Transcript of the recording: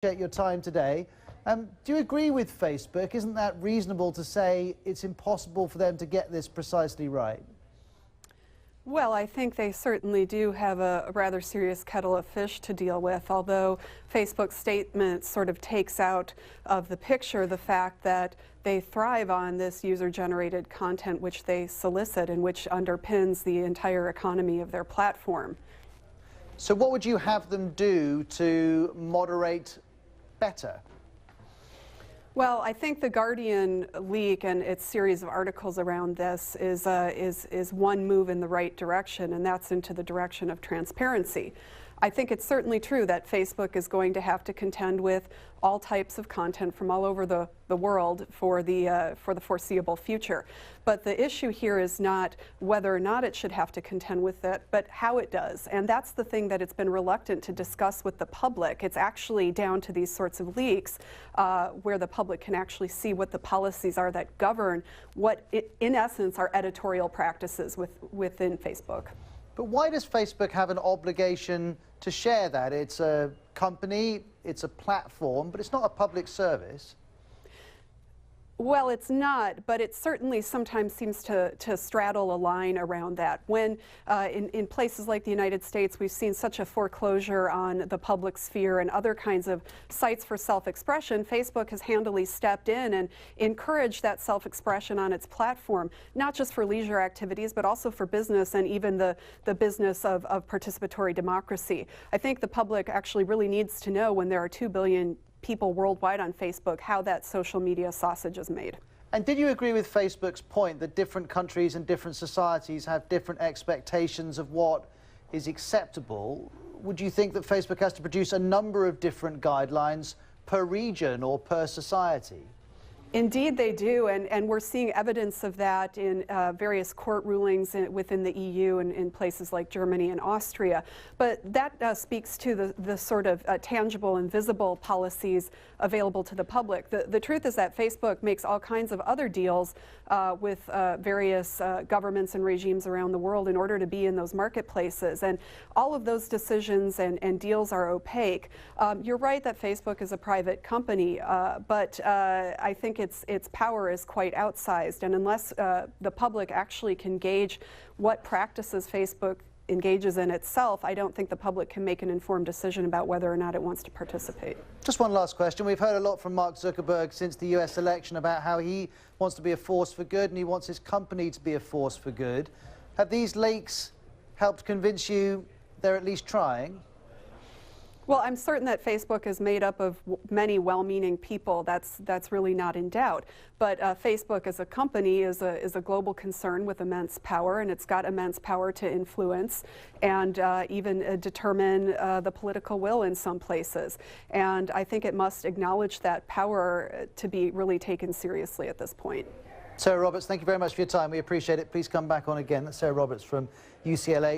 Appreciate your time today. Do you agree with Facebook? Isn't that reasonable to say it's impossible for them to get this precisely right? Well, I think they certainly do have a rather serious kettle of fish to deal with, although Facebook's statement sort of takes out of the picture the fact that they thrive on this user-generated content which they solicit and which underpins the entire economy of their platform. So what would you have them do to moderate better? Well, I think the Guardian leak and its series of articles around this is one move in the right direction, and that's into the direction of transparency. I think it's certainly true that Facebook is going to have to contend with all types of content from all over the world for the foreseeable future. But the issue here is not whether or not it should have to contend with it, but how it does. And that's the thing that it's been reluctant to discuss with the public. It's actually down to these sorts of leaks where the public can actually see what the policies are that govern what, in essence, are editorial practices within Facebook. But why does Facebook have an obligation to share that? It's a company, it's a platform, but it's not a public service. Well, it's not, but it certainly sometimes seems to straddle a line around that. When in places like the United States, we've seen such a foreclosure on the public sphere and other kinds of sites for self-expression, Facebook has handily stepped in and encouraged that self-expression on its platform, not just for leisure activities, but also for business and even the business of participatory democracy. I think the public actually really needs to know when there are 2 billion people worldwide on Facebook how that social media sausage is made. And did you agree with Facebook's point that different countries and different societies have different expectations of what is acceptable? Would you think that Facebook has to produce a number of different guidelines per region or per society? Indeed they do, and we're seeing evidence of that in various court rulings within the EU and in places like Germany and Austria. But that speaks to the sort of tangible and visible policies available to the public. The truth is that Facebook makes all kinds of other deals with various governments and regimes around the world in order to be in those marketplaces. And all of those decisions and deals are opaque. You're right that Facebook is a private company, but I think its power is quite outsized, and unless the public actually can gauge what practices Facebook engages in itself, I don't think the public can make an informed decision about whether or not it wants to participate. Just one last question. We've heard a lot from Mark Zuckerberg since the US election about how he wants to be a force for good and he wants his company to be a force for good. Have these leaks helped convince you they're at least trying? Well, I'm certain that Facebook is made up of many well-meaning people. That's really not in doubt. But Facebook as a company is a global concern with immense power, and it's got immense power to influence and even determine the political will in some places. And I think it must acknowledge that power to be really taken seriously at this point. Sarah Roberts, thank you very much for your time. We appreciate it. Please come back on again. That's Sarah Roberts from UCLA.